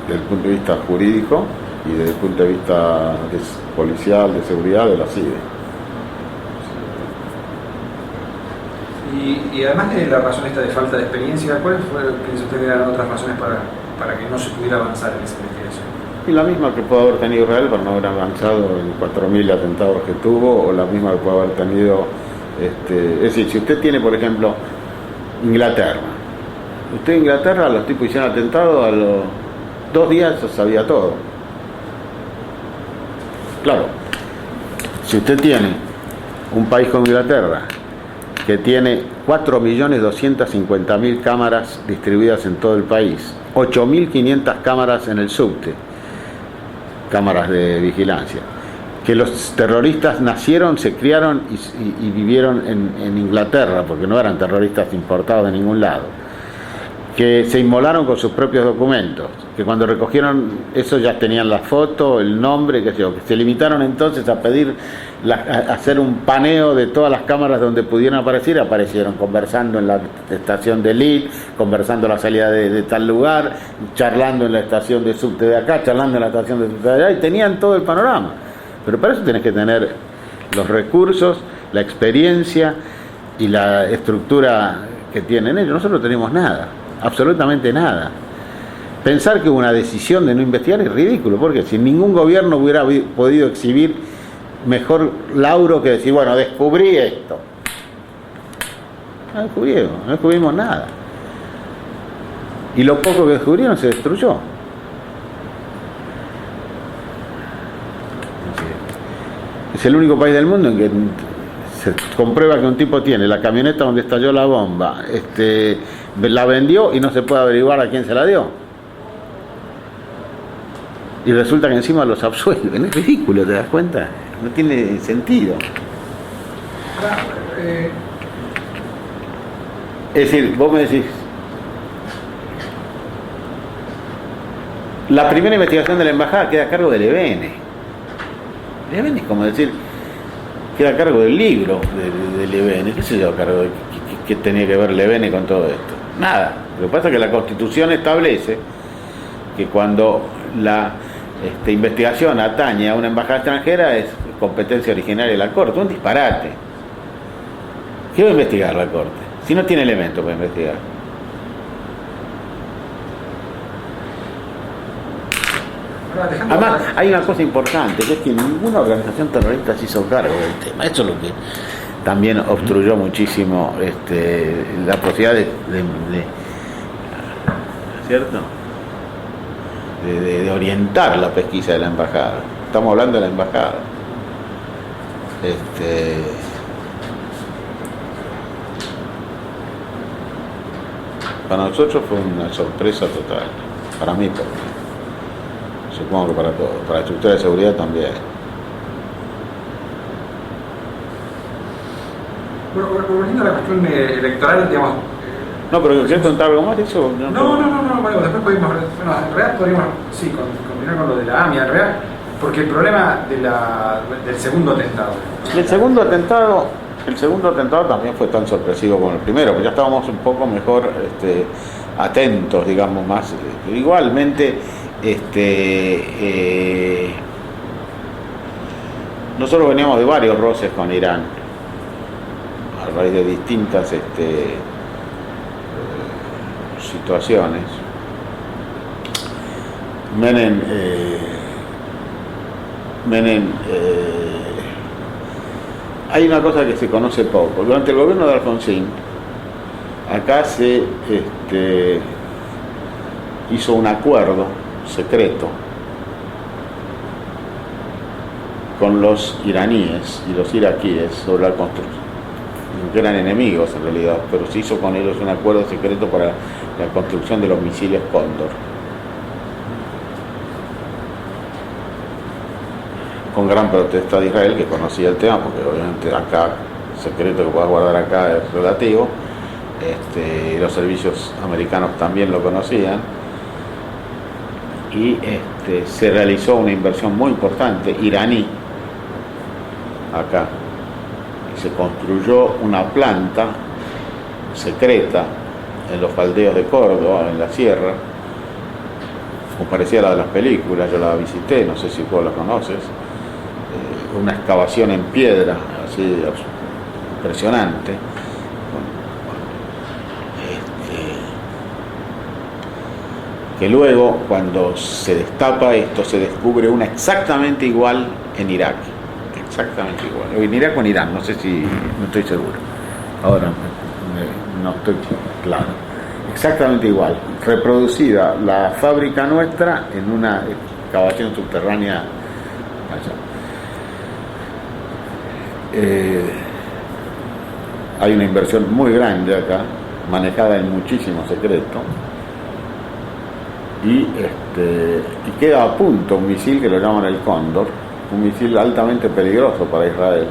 desde el punto de vista jurídico y desde el punto de vista policial, de seguridad, de la CIDE. Y además de la razón esta de falta de experiencia, ¿cuáles piensa usted que eran otras razones para que no se pudiera avanzar en esa investigación? Y la misma que puede haber tenido Israel para no haber avanzado en 4.000 atentados que tuvo, o la misma que puede haber tenido, es decir, si usted tiene, por ejemplo, Inglaterra. Usted en Inglaterra, los tipos hicieron atentados, a los 2 días sabía todo. Claro, si usted tiene un país como Inglaterra, que tiene 4.250.000 cámaras distribuidas en todo el país, 8.500 cámaras en el subte, cámaras de vigilancia, que los terroristas nacieron, se criaron y vivieron en Inglaterra, porque no eran terroristas importados de ningún lado, que se inmolaron con sus propios documentos, que cuando recogieron eso ya tenían la foto, el nombre, que se limitaron entonces a pedir, a hacer un paneo de todas las cámaras donde pudieran aparecer, aparecieron conversando en la estación de Leeds, conversando a la salida de tal lugar, charlando en la estación de subte de acá, charlando en la estación de subte de allá, y tenían todo el panorama. Pero para eso tenés que tener los recursos, la experiencia y la estructura que tienen ellos. Nosotros no tenemos nada, absolutamente nada. Pensar que una decisión de no investigar es ridículo, porque si ningún gobierno hubiera podido exhibir mejor lauro que decir, bueno, descubrí esto. No descubrimos nada. Y lo poco que descubrieron se destruyó. Es el único país del mundo en que se comprueba que un tipo tiene la camioneta donde estalló la bomba, la vendió y no se puede averiguar a quién se la dio. Y resulta que encima los absuelven. Es ridículo, ¿te das cuenta? No tiene sentido. Es decir, vos me decís, la primera investigación de la embajada queda a cargo del EBN. El EBN es como decir, queda a cargo del libro del EBN. ¿Qué se lleva a cargo? ¿Qué tenía que ver el EBN con todo esto? Nada. Lo que pasa es que la Constitución establece que cuando la investigación atañe a una embajada extranjera es competencia originaria de la Corte. Un disparate. ¿Qué va a investigar la Corte? Si no tiene elementos para investigar. Además, hay una cosa importante, que es que ninguna organización terrorista se hizo cargo del tema. Eso es lo que también obstruyó muchísimo la posibilidad de ¿cierto? De orientar la pesquisa de la embajada. Estamos hablando de la embajada. Para nosotros fue una sorpresa total. Para mí, por ejemplo. Supongo que para todos, para la estructura de seguridad también. Bueno, volviendo a la cuestión electoral, digamos. No, pero ¿querés contar algo más de eso? No, bueno, después podemos. Bueno, en realidad podríamos, sí, continuar con lo de la AMIA, en realidad, porque el problema del segundo atentado. El segundo atentado también fue tan sorpresivo como el primero, porque ya estábamos un poco mejor atentos, digamos, más. Igualmente. Nosotros veníamos de varios roces con Irán a raíz de distintas situaciones. Menem hay una cosa que se conoce poco. Durante el gobierno de Alfonsín acá se hizo un acuerdo secreto con los iraníes y los iraquíes sobre la construcción, que eran enemigos en realidad, pero se hizo con ellos un acuerdo secreto para la construcción de los misiles Cóndor, con gran protesta de Israel, que conocía el tema, porque obviamente acá, secreto que puedas guardar acá es relativo, los servicios americanos también lo conocían, y se realizó una inversión muy importante iraní acá, y se construyó una planta secreta en los faldeos de Córdoba, en la sierra, como parecía la de las películas. Yo la visité, no sé si vos la conoces, una excavación en piedra así impresionante, que luego, cuando se destapa esto, se descubre una exactamente igual en Irak. Exactamente igual. O en Irak o en Irán, no sé si, no estoy seguro. Ahora no estoy claro. Exactamente igual. Reproducida la fábrica nuestra en una excavación subterránea allá. Hay una inversión muy grande acá, manejada en muchísimo secreto, y queda a punto un misil que lo llaman el Cóndor, un misil altamente peligroso para Israel,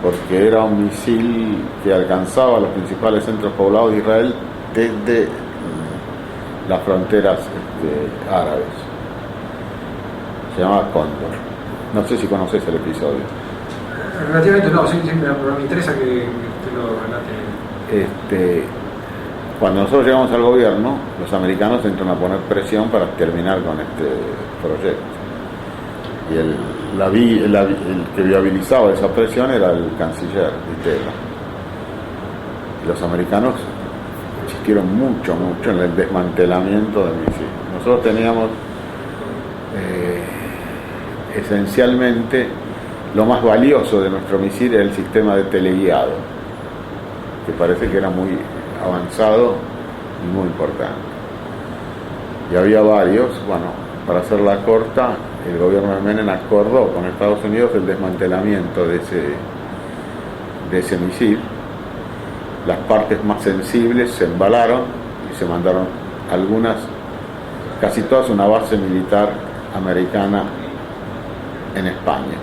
porque era un misil que alcanzaba los principales centros poblados de Israel desde las fronteras árabes. Se llama Cóndor. No sé si conoces el episodio. Relativamente no, sí, pero me interesa que usted lo relate. Cuando nosotros llegamos al gobierno, los americanos entran a poner presión para terminar con este proyecto. Y el que viabilizaba esa presión era el canciller Vitela. Y los americanos insistieron mucho en el desmantelamiento del misil. Nosotros teníamos esencialmente lo más valioso de nuestro misil era el sistema de teleguiado, que parece que era muy avanzado y muy importante. Y había varios. Bueno, para hacerla corta, el gobierno de Menem acordó con Estados Unidos el desmantelamiento de ese misil. Las partes más sensibles se embalaron y se mandaron algunas, casi todas, a una base militar americana en España.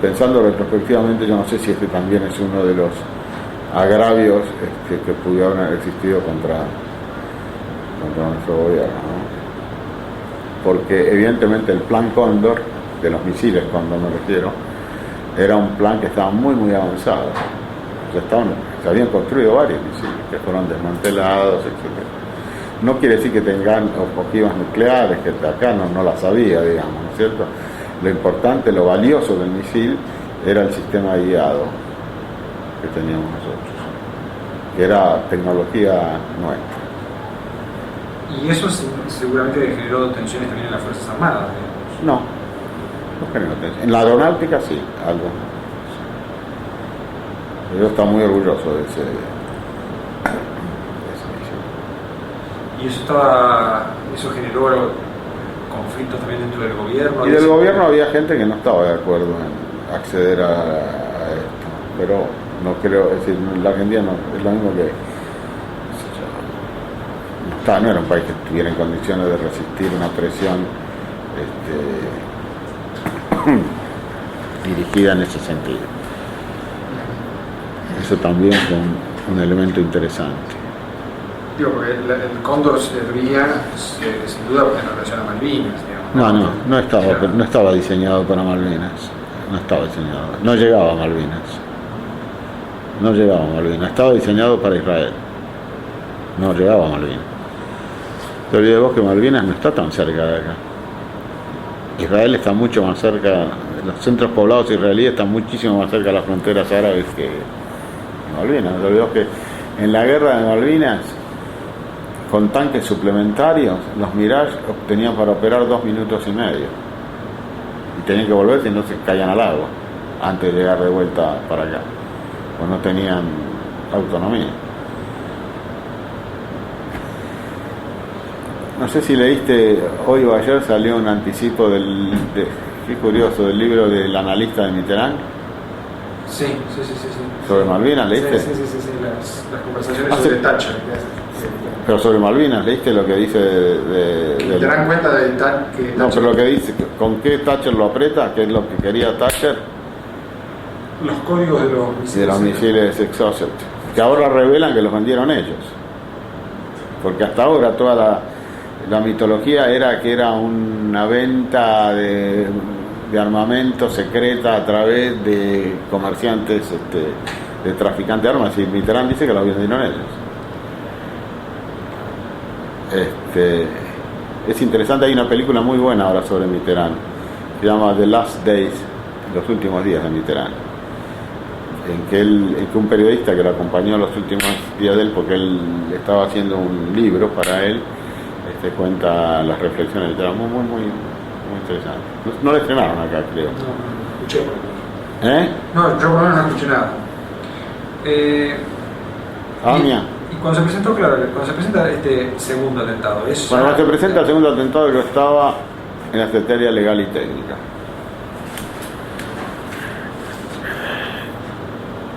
Pensando retrospectivamente, yo no sé si este también es uno de los agravios que pudieron haber existido contra nuestro gobierno, ¿no? Porque evidentemente el plan Cóndor, de los misiles Cóndor me refiero, era un plan que estaba muy avanzado. Se habían construido varios misiles que fueron desmantelados, etc. No quiere decir que tengan ojivas nucleares, que acá no las había, digamos, ¿no es cierto? Lo importante, lo valioso del misil era el sistema guiado que teníamos nosotros, que era tecnología nuestra. Y eso seguramente generó tensiones también en las Fuerzas Armadas, digamos. No generó tensiones. En la aeronáutica sí, algo. Yo estaba muy orgulloso de ese misil. Y eso generó conflictos también dentro del gobierno. Y del gobierno había gente que no estaba de acuerdo en acceder a esto, pero no creo, es decir, la Argentina no, es lo mismo que no era un país que estuviera en condiciones de resistir una presión dirigida en ese sentido. Eso también fue un elemento interesante. Digo, porque el Cóndor servía sin duda en relación a Malvinas, digamos. No estaba diseñado para Malvinas. No estaba diseñado. No llegaba a Malvinas. Estaba diseñado para Israel. No llegaba a Malvinas. Te olvides vos que Malvinas no está tan cerca de acá. Israel está mucho más cerca, los centros poblados israelíes están muchísimo más cerca de las fronteras árabes que Malvinas. No te olvides que en la guerra de Malvinas, con tanques suplementarios, los Mirage tenían para operar 2 minutos y medio. Y tenían que volver si no se caían al agua, antes de llegar de vuelta para acá. Pues no tenían autonomía. No sé si leíste, hoy o ayer salió un anticipo qué curioso, del libro del analista de Mitterrand. Sí. ¿Sobre Malvinas leíste? Sí, las conversaciones sobre Thatcher. Pero sobre Malvinas, ¿leíste lo que dice ¿Te dan cuenta de que No, pero lo que dice, ¿con qué Thatcher lo aprieta? ¿Qué es lo que quería Thatcher? Los códigos de los misiles. De los misiles Exocet, que ahora revelan que los vendieron ellos. Porque hasta ahora toda la mitología era que era una venta de armamento secreta a través de comerciantes, de traficantes de armas, y Mitterrand dice que los vendieron ellos. Es interesante, hay una película muy buena ahora sobre Mitterrand, se llama The Last Days, los últimos días de Mitterrand. en que un periodista que lo acompañó los últimos días de él, porque él estaba haciendo un libro para él, cuenta las reflexiones literarias, muy interesante. No lo estrenaron acá, creo. No escuché. ¿Eh? No, yo por lo menos no escuché nada. Y cuando se presentó, claro, cuando se presenta este segundo atentado, cuando se presenta el segundo atentado, yo estaba en la Secretaría Legal y Técnica.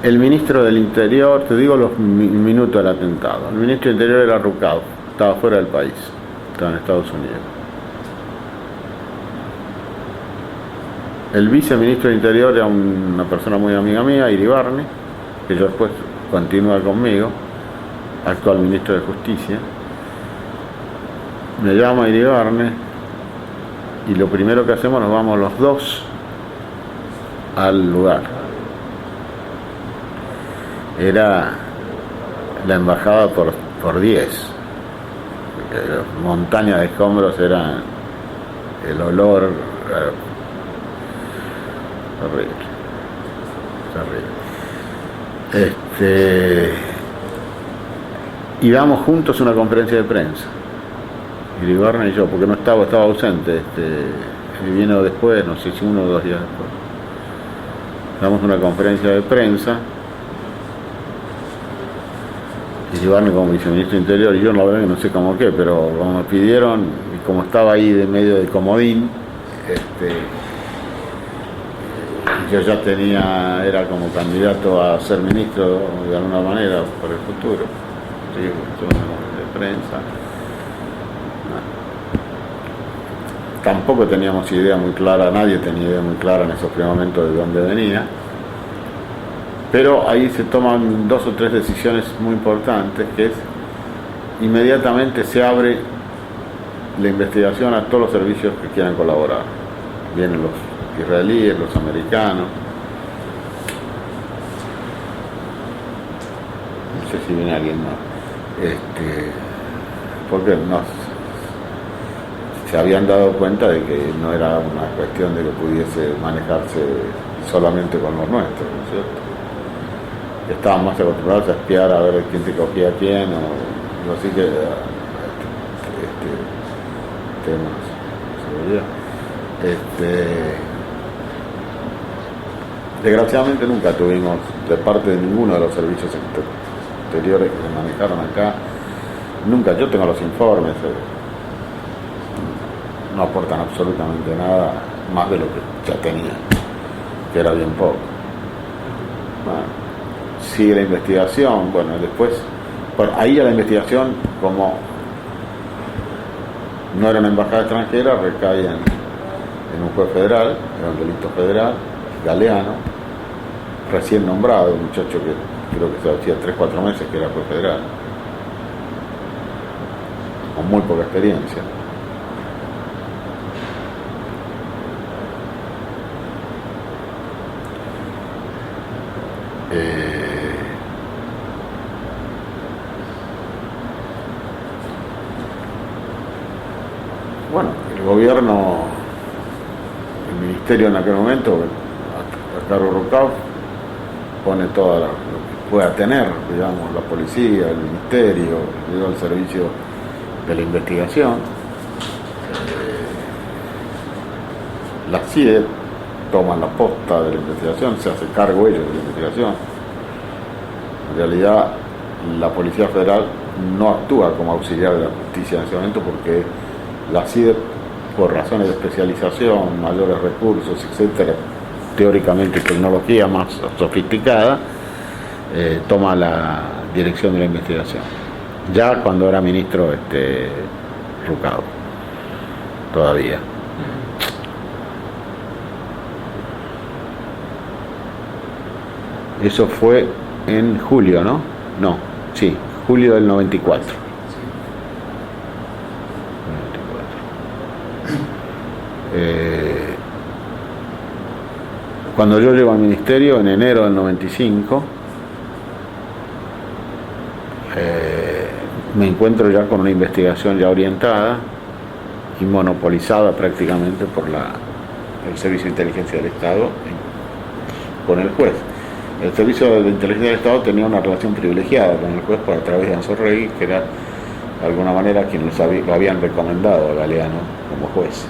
El ministro del Interior, te digo los minutos del atentado. El ministro del Interior era Rucao, estaba fuera del país, estaba en Estados Unidos. El viceministro del Interior era una persona muy amiga mía, Iribarne, que yo después continúa conmigo, actual ministro de Justicia. Me llama Iribarne y lo primero que hacemos, nos vamos los dos al lugar. Era la embajada por 10. Montaña de escombros, era el olor horrible. Y damos juntos una conferencia de prensa, Iribarne y yo, porque no estaba ausente, y vino después, no sé si 1 o 2 días después. Damos una conferencia de prensa, Iribarne como viceministro de Interior, y yo la verdad que no sé cómo qué, pero como me pidieron, y como estaba ahí de medio de comodín, yo ya era como candidato a ser ministro de alguna manera por el futuro. Sí, de prensa. No. Tampoco teníamos idea muy clara, nadie tenía idea muy clara en esos primeros momentos de dónde venía. Pero ahí se toman 2 o 3 decisiones muy importantes, que es inmediatamente se abre la investigación a todos los servicios que quieran colaborar. Vienen los israelíes, los americanos. No sé si viene alguien más. Porque se habían dado cuenta de que no era una cuestión de que pudiese manejarse solamente con los nuestros, ¿no es cierto? Estaban más acostumbrados a espiar a ver quién te cogía a quién, o así que temas de seguridad. Desgraciadamente nunca tuvimos, de parte de ninguno de los servicios exteriores que se manejaron acá, nunca, yo tengo los informes, no aportan absolutamente nada más de lo que ya tenían, que era bien poco. Bueno, sigue la investigación, bueno, después, ahí ya la investigación, como no era una embajada extranjera, recae en un juez federal, era un delito federal, Galeano, recién nombrado, un muchacho que creo que se hacía 3-4 meses que era juez federal, con muy poca experiencia. Bueno, el gobierno, el ministerio en aquel momento, a cargo de Rucao, pone todo lo que pueda tener, digamos, la policía, el ministerio, el servicio de la investigación. La CIDE toman la posta de la investigación, se hace cargo ellos de la investigación. En realidad, la Policía Federal no actúa como auxiliar de la justicia en ese momento porque la CIDE, por razones de especialización, mayores recursos, etcétera, teóricamente tecnología más sofisticada, toma la dirección de la investigación. Ya cuando era ministro Rucao, todavía. Eso fue en julio, ¿no? No, sí, julio del 94. Cuando yo llego al ministerio, en enero del 95, me encuentro ya con una investigación ya orientada y monopolizada prácticamente por el Servicio de Inteligencia del Estado con el juez. El servicio de inteligencia del Estado tenía una relación privilegiada con el juez por a través de Anzoátegui, que era de alguna manera quien lo habían recomendado a Galeano como juez.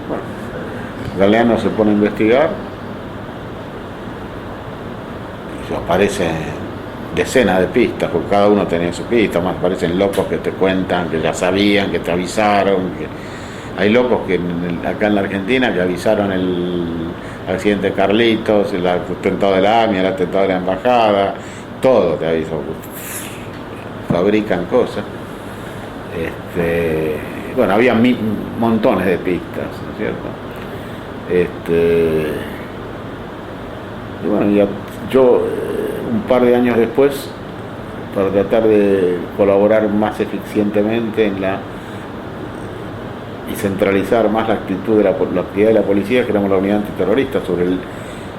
Bueno, Galeano se pone a investigar y aparecen decenas de pistas, porque cada uno tenía su pista, más aparecen locos que te cuentan, que ya sabían, que te avisaron, hay locos que acá en la Argentina que avisaron el accidente de Carlitos, el atentado de la AMIA, el atentado de la embajada, todo te aviso, fabrican cosas. Bueno, había montones de pistas, ¿no es cierto? Y bueno, yo un par de años después, para tratar de colaborar más eficientemente y centralizar más la actividad de la policía, creamos la unidad antiterrorista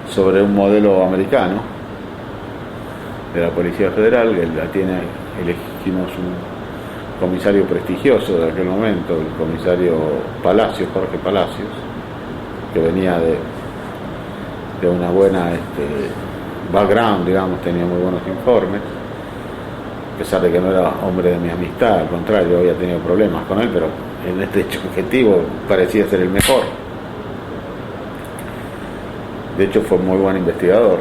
sobre un modelo americano de la Policía Federal, que elegimos un comisario prestigioso de aquel momento, el comisario Palacios, Jorge Palacios, que venía de una buena background, digamos, tenía muy buenos informes, a pesar de que no era hombre de mi amistad, al contrario, había tenido problemas con él, pero en este hecho objetivo parecía ser el mejor. De hecho fue muy buen investigador.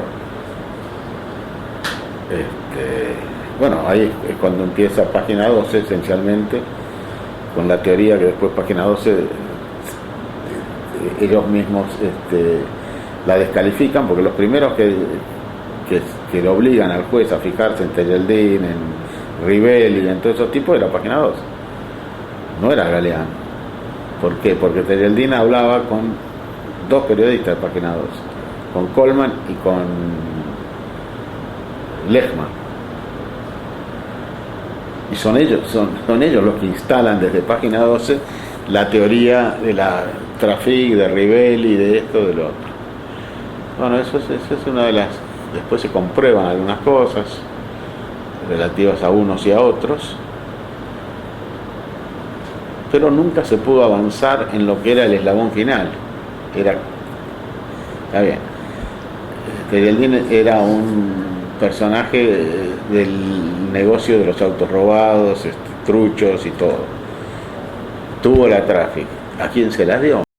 Bueno, ahí es cuando empieza Página 12, esencialmente, con la teoría que después Página 12 ellos mismos la descalifican, porque los primeros que le obligan al juez a fijarse en Tejeldín, en Rivelli, en todos esos tipos, era Página 12. No era Galeano. ¿Por qué? Porque Tejeldín hablaba con dos periodistas de Página 12, con Coleman y con Lechman. Y son ellos los que instalan desde Página 12 la teoría de la Traffic, de Rivelli, de esto, de lo otro. Bueno, eso es una de las... Después se comprueban algunas cosas relativas a unos y a otros, pero nunca se pudo avanzar en lo que era el eslabón final. Está bien, Tejeldín era un personaje del negocio de los autos robados, truchos y todo. Tuvo la Traffic. ¿A quién se la dio?